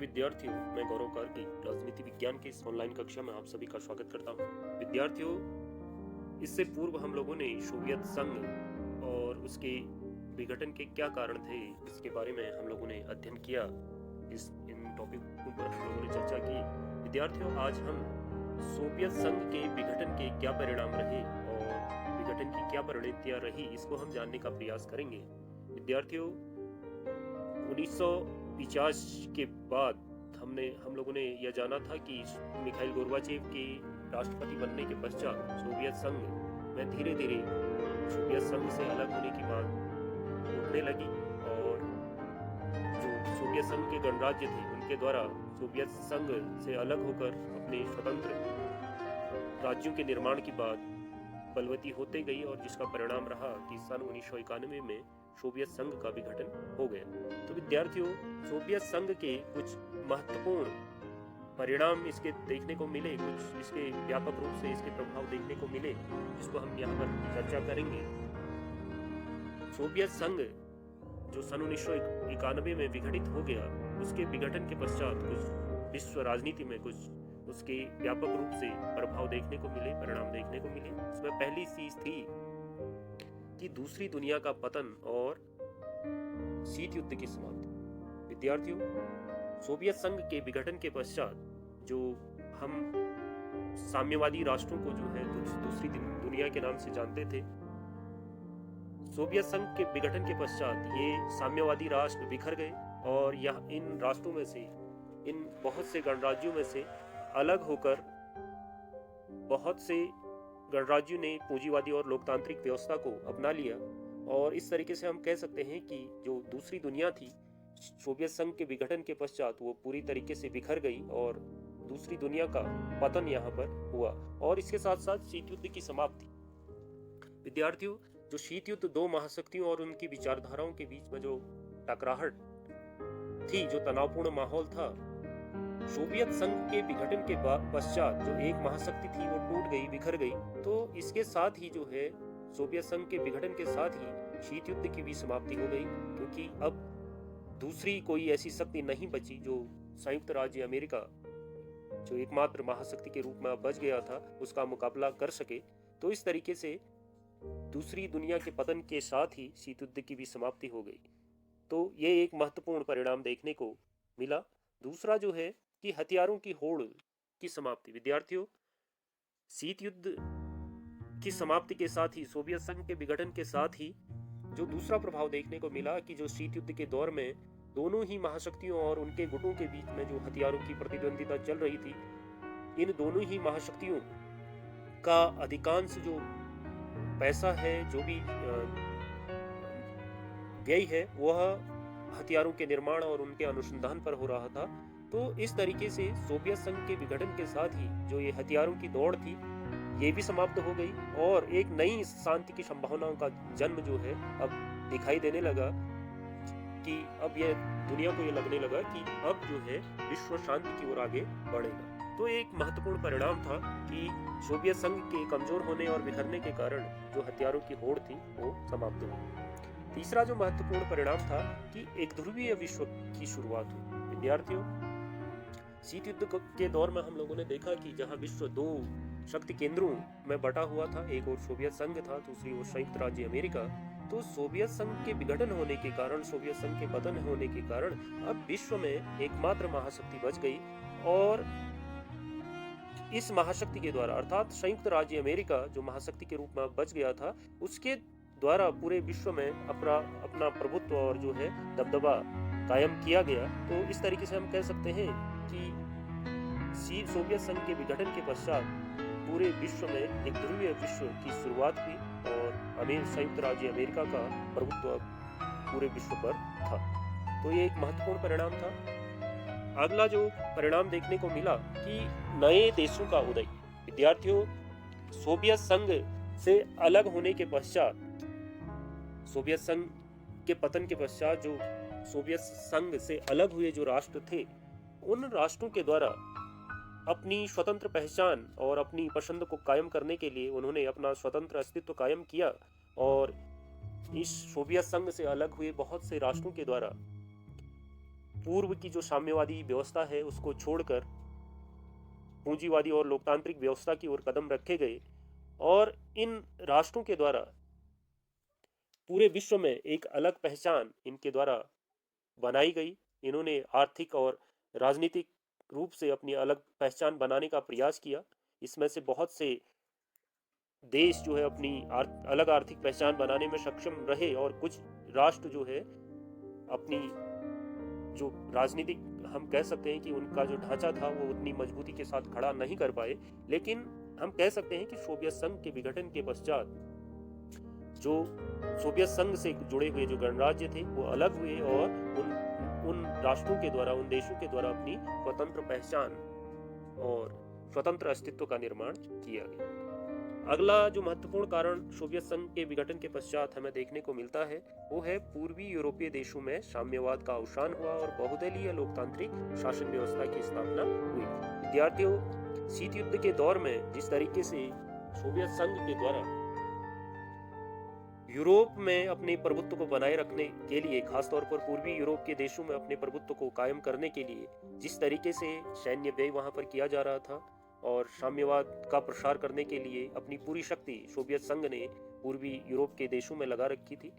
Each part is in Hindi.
विद्यार्थियों, मैं गौरव कार्की राजनीति विज्ञान के इस ऑनलाइन कक्षा में आप सभी का स्वागत करता हूं। विद्यार्थियों, इससे पूर्व हम लोगों ने सोवियत संघ और उसके विघटन के क्या कारण थे, इसके बारे में हम लोगों ने अध्ययन किया। इन टॉपिकों पर हम लोगों ने चर्चा की। विद्यार्थियों, आज हम सोवियत संघ के विघटन के क्या परिणाम रहे और विघटन की क्या परिणतियां रही, इसको हम जानने का प्रयास करेंगे। विद्यार्थियों, 1950 के बाद हम लोगों ने यह जाना था कि मिखाइल गोर्बाचेव के राष्ट्रपति बनने के पश्चात सोवियत संघ में धीरे धीरे सोवियत संघ से अलग होने की बात उठने लगी और जो सोवियत संघ के गणराज्य थे उनके द्वारा सोवियत संघ से अलग होकर अपने स्वतंत्र राज्यों के निर्माण की बात बलवती होते गई और जिसका परिणाम रहा कि सन 1991 में सोवियत संघ का विघटन हो गया। तो विद्यार्थियों, सोवियत संघ के कुछ महत्वपूर्ण परिणाम इसके देखने को मिले, कुछ इसके व्यापक रूप से इसके प्रभाव देखने को मिले, जिसको हम यहाँ पर चर्चा करेंगे। सोवियत संघ जो सन 1991 में विघटित हो गया, उसके विघटन के पश्चात कुछ विश्व राजनीति में कुछ उसके व्यापक रूप से प्रभाव देखने को मिले, परिणाम देखने को मिले। उसमें पहली चीज थी कि दूसरी दुनिया का पतन और शीत युद्ध की समाप्ति। विद्यार्थियों, सोवियत संघ के विघटन के पश्चात जो हम साम्यवादी राष्ट्रों को जो है दूसरी दुनिया के नाम से जानते थे, सोवियत संघ के विघटन के पश्चात ये साम्यवादी राष्ट्र बिखर गए और यह इन राष्ट्रों में से, इन बहुत से गणराज्यों में से अलग होकर बहुत से गणराज्यों ने पूंजीवादी और लोकतांत्रिक व्यवस्था को अपना लिया। और इस तरीके से हम कह सकते हैं कि जो दूसरी दुनिया थी, सोवियत संघ के विघटन के पश्चात वो पूरी तरीके से बिखर गई और दूसरी दुनिया का पतन यहाँ पर हुआ और इसके साथ साथ शीत युद्ध की समाप्ति। विद्यार्थियों, जो शीत युद्ध दो महाशक्तियों और उनकी विचारधाराओं के बीच में जो टकराहट थी, जो तनावपूर्ण माहौल था, सोवियत संघ के विघटन के पश्चात जो एक महाशक्ति थी वो टूट गई, बिखर गई। तो इसके साथ ही जो है सोवियत संघ के विघटन के साथ ही शीत युद्ध की भी समाप्ति हो गई, क्योंकि अब दूसरी कोई ऐसी शक्ति नहीं बची जो संयुक्त राज्य अमेरिका, जो एकमात्र महाशक्ति के रूप में बच गया था, उसका मुकाबला कर सके। तो इस तरीके से दूसरी दुनिया के पतन के साथ ही शीत युद्ध की भी समाप्ति हो गई। तो ये एक महत्वपूर्ण परिणाम देखने को मिला। दूसरा जो है कि हथियारों की होड़ की समाप्ति। विद्यार्थियों, शीत युद्ध की समाप्ति के साथ ही, सोवियत संघ के विघटन के साथ ही जो दूसरा प्रभाव देखने को मिला कि जो शीत युद्ध के दौर में दोनों ही महाशक्तियों और उनके गुटों के बीच में जो हथियारों की प्रतिद्वंदिता चल रही थी, इन दोनों ही महाशक्तियों का अधिकांश जो पैसा है, जो भी व्यय है, वह हथियारों के निर्माण और उनके अनुसंधान पर हो रहा था। तो इस तरीके से सोवियत संघ के विघटन के साथ ही जो ये हथियारों की दौड़ थी, ये भी समाप्त हो गई और एक नई शांति की संभावनाओं का जन्म जो है अब दिखाई देने लगा कि अब ये दुनिया को ये लगने लगा कि अब जो है विश्व शांति की ओर आगे बढ़ेगा। तो एक महत्वपूर्ण परिणाम था कि सोवियत संघ के कमजोर होने और बिखरने के कारण जो हथियारों की होड़ थी वो समाप्त हो गई। तीसरा जो महत्वपूर्ण परिणाम था कि एक ध्रुवीय विश्व की शुरुआत हुई। विद्यार्थियों, शीत युद्ध के दौर में हम लोगों ने देखा कि जहां विश्व दो शक्ति केंद्रों में बटा हुआ था, एक और सोवियत संघ था, दूसरी ओर संयुक्त राज्य अमेरिका। तो सोवियत संघ के विघटन होने के कारण, सोवियत संघ के पतन होने के कारण अब विश्व में एकमात्र महाशक्ति बच गई और इस महाशक्ति के द्वारा, अर्थात संयुक्त राज्य अमेरिका जो महाशक्ति के रूप में बच गया था, उसके द्वारा पूरे विश्व में अपना प्रभुत्व और जो है दबदबा कायम किया गया। तो इस तरीके से हम कह सकते हैं कि सोवियत संघ के विघटन के पश्चात पूरे विश्व में एक ध्रुवीय विश्व की शुरुआत हुई और संयुक्त राज्य अमेरिका का प्रभुत्व पूरे विश्व पर था। तो ये एक महत्वपूर्ण परिणाम था। अगला जो परिणाम देखने को मिला कि नए देशों का उदय। विद्यार्थियों, सोवियत संघ से अलग होने के पश्चात, सोवियत संघ के पतन के पश्चात जो सोवियत संघ से अलग हुए जो राष्ट्र थे, उन राष्ट्रों के द्वारा अपनी स्वतंत्र पहचान और अपनी पसंद को कायम करने के लिए उन्होंने अपना स्वतंत्र अस्तित्व कायम किया और इस सोवियत संघ से अलग हुए बहुत से राष्ट्रों के द्वारा पूर्व की जो साम्यवादी व्यवस्था है उसको छोड़कर पूंजीवादी और लोकतांत्रिक व्यवस्था की ओर कदम रखे गए और इन राष्ट्रों के द्वारा पूरे विश्व में एक अलग पहचान इनके द्वारा बनाई गई। इन्होंने आर्थिक और राजनीतिक रूप से अपनी अलग पहचान बनाने का प्रयास किया। इसमें से बहुत से देश जो है अपनी अलग आर्थिक पहचान बनाने में सक्षम रहे और कुछ राष्ट्र जो है अपनी जो राजनीतिक हम कह सकते हैं कि उनका जो ढांचा था वो उतनी मजबूती के साथ खड़ा नहीं कर पाए। लेकिन हम कह सकते हैं कि सोवियत संघ के विघटन के पश्चात जो सोवियत संघ से जुड़े हुए जो गणराज्य थे वो अलग हुए और उन राष्ट्रों के द्वारा, उन देशों के द्वारा अपनी स्वतंत्र पहचान और स्वतंत्र अस्तित्व का निर्माण किया गया। अगला जो महत्वपूर्ण कारण सोवियत संघ के विघटन के पश्चात हमें देखने को मिलता है वो है पूर्वी यूरोपीय देशों में साम्यवाद का अवसान हुआ और बहुदलीय लोकतांत्रिक शासन व्यवस्था की स्थापना हुई। विद्यार्थियों, शीत युद्ध के दौर में जिस तरीके से सोवियत संघ के द्वारा यूरोप में अपने प्रभुत्व को बनाए रखने के लिए, खासतौर पर पूर्वी यूरोप के देशों में अपने प्रभुत्व को कायम करने के लिए जिस तरीके से सैन्य व्यय वहां पर किया जा रहा था और साम्यवाद का प्रसार करने के लिए अपनी पूरी शक्ति सोवियत संघ ने पूर्वी यूरोप के देशों में लगा रखी थी,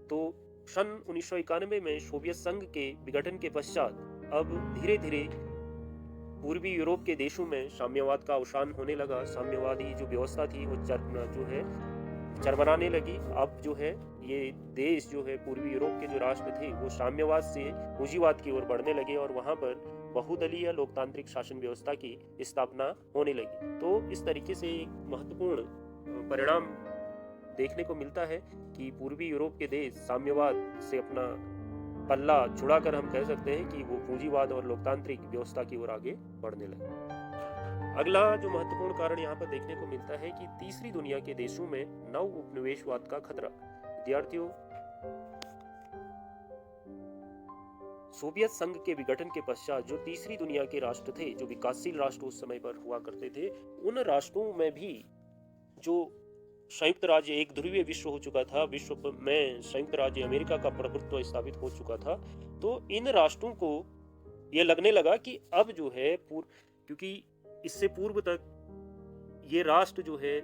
तो सन 1991 में सोवियत संघ के विघटन के पश्चात अब धीरे धीरे पूर्वी यूरोप के देशों में साम्यवाद का अवसान होने लगा। साम्यवादी जो व्यवस्था थी वो जो है चरमराने लगी। अब जो है ये देश जो है पूर्वी यूरोप के जो राष्ट्र थे वो साम्यवाद से पूंजीवाद की ओर बढ़ने लगे और वहां पर बहुदलीय लोकतांत्रिक शासन व्यवस्था की स्थापना होने लगी। तो इस तरीके से एक महत्वपूर्ण परिणाम देखने को मिलता है कि पूर्वी यूरोप के देश साम्यवाद से अपना पल्ला छुड़ाकर हम कह सकते हैं कि वो पूंजीवाद और लोकतांत्रिक व्यवस्था की ओर आगे बढ़ने लगे। अगला जो महत्वपूर्ण कारण यहाँ पर देखने को मिलता है कि तीसरी दुनिया के देशों में नव उपनिवेशवाद का खतरा। विद्यार्थियों, सोवियत संघ के विघटन के पश्चात जो तीसरी दुनिया के राष्ट्र थे, जो विकासशील राष्ट्र उस समय पर हुआ करते थे, उन राष्ट्रों में भी जो संयुक्त राज्य एक ध्रुवीय विश्व हो चुका था, विश्व में संयुक्त राज्य अमेरिका का प्रभुत्व स्थापित हो चुका था, तो इन राष्ट्रों को यह लगने लगा कि अब जो है क्योंकि इससे पूर्व तक ये राष्ट्र जो है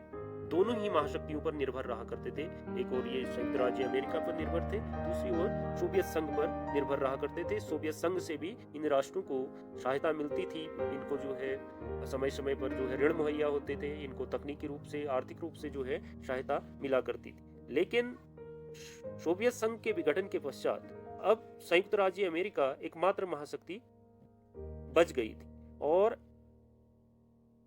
दोनों ही महाशक्तियों पर निर्भर रहा करते थे। एक और ये संयुक्त राज्य अमेरिका पर निर्भर थे, दूसरी ओर सोवियत संघ पर निर्भर रहा करते थे। सोवियत संघ से भी इन राष्ट्रों को सहायता मिलती थी, इनको जो है समय समय पर जो है ऋण मुहैया होते थे, इनको तकनीकी रूप से, आर्थिक रूप से जो है सहायता मिला करती थी। लेकिन सोवियत संघ के विघटन के पश्चात अब संयुक्त राज्य अमेरिका एकमात्र महाशक्ति बच गई थी और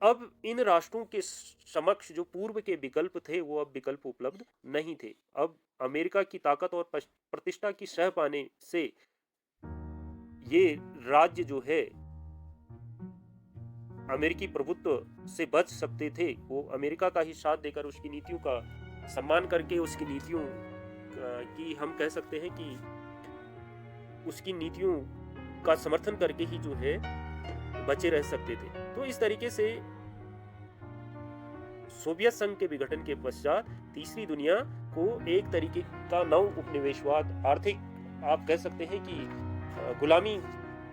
अब इन राष्ट्रों के समक्ष जो पूर्व के विकल्प थे वो अब विकल्प उपलब्ध नहीं थे। अब अमेरिका की ताकत और प्रतिष्ठा की सह पाने से ये राज्य जो है अमेरिकी प्रभुत्व से बच सकते थे। वो अमेरिका का ही साथ देकर, उसकी नीतियों का सम्मान करके, उसकी नीतियों की हम कह सकते हैं कि उसकी नीतियों का समर्थन करके ही जो है बचे रह सकते थे। तो इस तरीके से सोवियत संघ के विघटन के पश्चात तीसरी दुनिया को एक तरीके का नव उपनिवेशवाद, आर्थिक आप कह सकते हैं कि गुलामी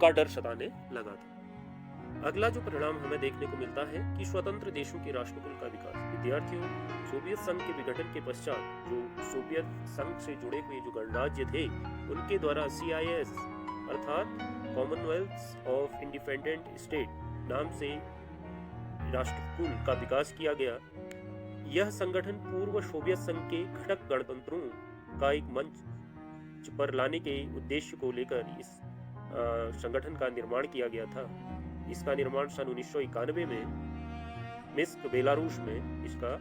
का डर सताने लगा था। अगला जो परिणाम हमें देखने को मिलता है कि स्वतंत्र देशों के राष्ट्रकुल का विकास। विद्यार्थियों, सोवियत संघ के विघटन के पश्चात जो सोवियत संघ से जुड़े हुए जो गणराज्य थे उनके द्वारा CIS अर्थात कॉमनवेल्थ ऑफ इंडिपेंडेंट स्टेट नाम से राष्ट्रकुल का विकास किया गया। यह संगठन पूर्व सोवियत संघ के घटक गणतंत्रों का एक मंच पर लाने के उद्देश्य को लेकर इस संगठन का निर्माण किया गया था। इसका निर्माण सन 1991 में मिन्स्क, बेलारूस में इसका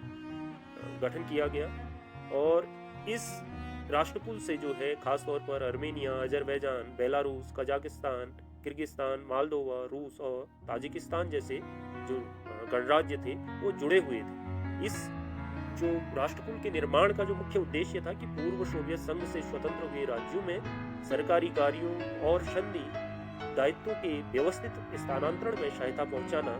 गठन किया गया और इस राष्ट्रकुल से जो है खासतौर पर Armenia, Azerbaijan, Belarus, Kazakhstan, Kyrgyzstan, Moldova, रूस और ताजिकिस्तान जैसे जो गणराज्य थे वो जुड़े हुए थे। इस जो राष्ट्रकुल के निर्माण का जो मुख्य उद्देश्य था कि पूर्व सोवियत संघ से स्वतंत्र हुए राज्यों में सरकारी कार्यों और संधि दायित्वों के व्यवस्थित स्थानांतरण में सहायता पहुंचाना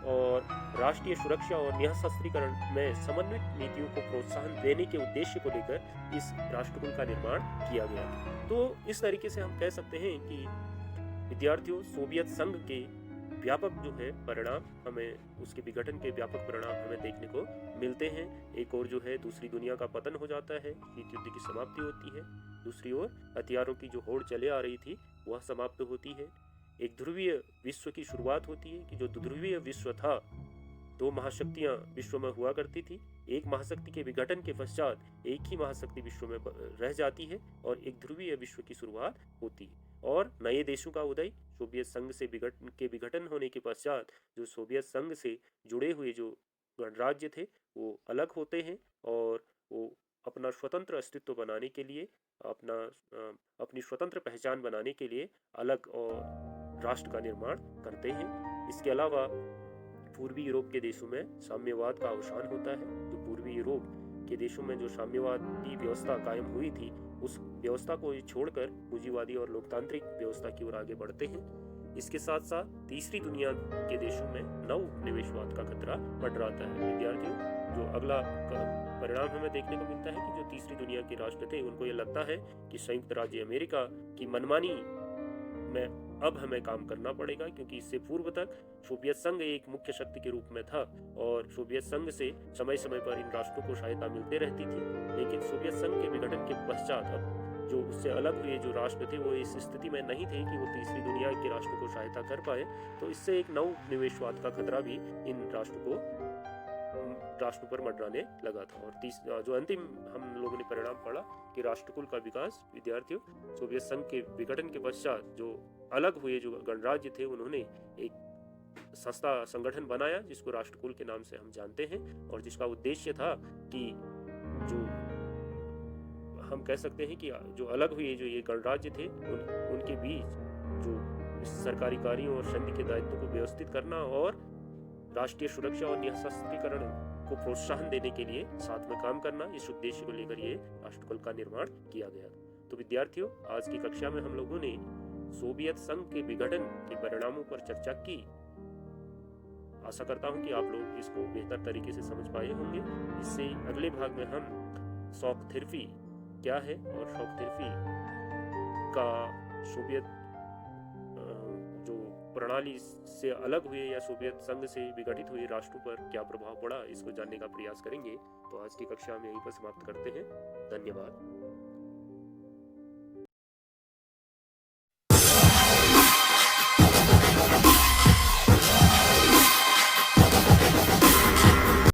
और राष्ट्रीय सुरक्षा और निःशस्त्रीकरण में समन्वित नीतियों को प्रोत्साहन देने के उद्देश्य को लेकर इस राष्ट्रकुल का निर्माण किया गया। तो इस तरीके से हम कह सकते हैं कि विद्यार्थियों, सोवियत संघ के व्यापक जो है परिणाम हमें, उसके विघटन के व्यापक परिणाम हमें देखने को मिलते हैं। एक और जो है दूसरी दुनिया का पतन हो जाता है, शीत युद्ध की समाप्ति होती है। दूसरी ओर हथियारों की जो होड़ चले आ रही थी वह समाप्त होती है। एक ध्रुवीय विश्व की शुरुआत होती है कि जो ध्रुवीय विश्व था, दो महाशक्तियां विश्व में हुआ करती थी। एक महाशक्ति के विघटन के पश्चात एक ही महाशक्ति विश्व में रह जाती है और एक ध्रुवीय विश्व की शुरुआत होती है और नए देशों का उदय। सोवियत संघ से विघटन होने के पश्चात जो सोवियत संघ से जुड़े हुए जो गणराज्य थे वो अलग होते हैं और वो अपना स्वतंत्र अस्तित्व बनाने के लिए, अपनी स्वतंत्र पहचान बनाने के लिए अलग और राष्ट्र का निर्माण करते हैं। इसके अलावा पूर्वी यूरोप के देशों में साम्यवाद का अवसान होता है। जो पूर्वी यूरोप के देशों में जो साम्यवादी व्यवस्था कायम हुई थी, उस व्यवस्था को छोड़कर पूंजीवादी और लोकतांत्रिक व्यवस्था की ओर आगे बढ़ते हैं। इसके साथ साथ तीसरी दुनिया के देशों में नव निवेशवाद का खतरा मंडराता है। विद्यार्थियों, जो अगला परिणाम हमें देखने को मिलता है कि जो तीसरी दुनिया के राष्ट्र थे उनको ये लगता है कि संयुक्त राज्य अमेरिका की मनमानी में अब हमें काम करना पड़ेगा, क्योंकि इससे पूर्व तक सोवियत संघ एक मुख्य शक्ति के रूप में था और सोवियत संघ से समय समय पर इन राष्ट्रों को सहायता मिलती रहती थी। लेकिन सोवियत संघ के विघटन के पश्चात अब जो उससे अलग हुए जो राष्ट्र थे वो इस स्थिति में नहीं थे कि वो तीसरी दुनिया के राष्ट्रों को सहायता कर पाए। तो इससे एक नव निवेशवाद का खतरा भी इन राष्ट्रों पर मंडराने लगा था। और जो अंतिम हम लोगों ने परिणाम पढ़ा कि राष्ट्रकुल का विकास। विद्यार्थियों, सोवियत संघ के विघटन के पश्चात जो अलग हुए जो गणराज्य थे उन्होंने एक संगठन बनाया जिसको राष्ट्रकुल के नाम से हम जानते हैं और जिसका उद्देश्य था कि जो हम कह सकते हैं कि जो अलग हुए जो ये गणराज्य थे उनके बीच जो सरकारी कार्यों और सैन्य के दायित्वों को व्यवस्थित करना और राष्ट्रीय सुरक्षा और निःशस्त्रीकरण को प्रोत्साहन देने के लिए साथ में काम करना, इस उद्देश्य को लेकर ये राष्ट्रकुल का निर्माण किया गया। तो विद्यार्थियों, आज की कक्षा में हम लोगों ने सोवियत संघ के विघटन के परिणामों पर चर्चा की। आशा करता हूं कि आप लोग इसको बेहतर तरीके से समझ पाए होंगे। इससे अगले भाग में हम शॉक थेरेपी क्या है और शॉक थेरेपी का सोवियत जो प्रणाली से अलग हुए या सोवियत संघ से विघटित हुए राष्ट्रों पर क्या प्रभाव पड़ा, इसको जानने का प्रयास करेंगे। तो आज की कक्षा हम यहीं पर समाप्त करते हैं। धन्यवाद।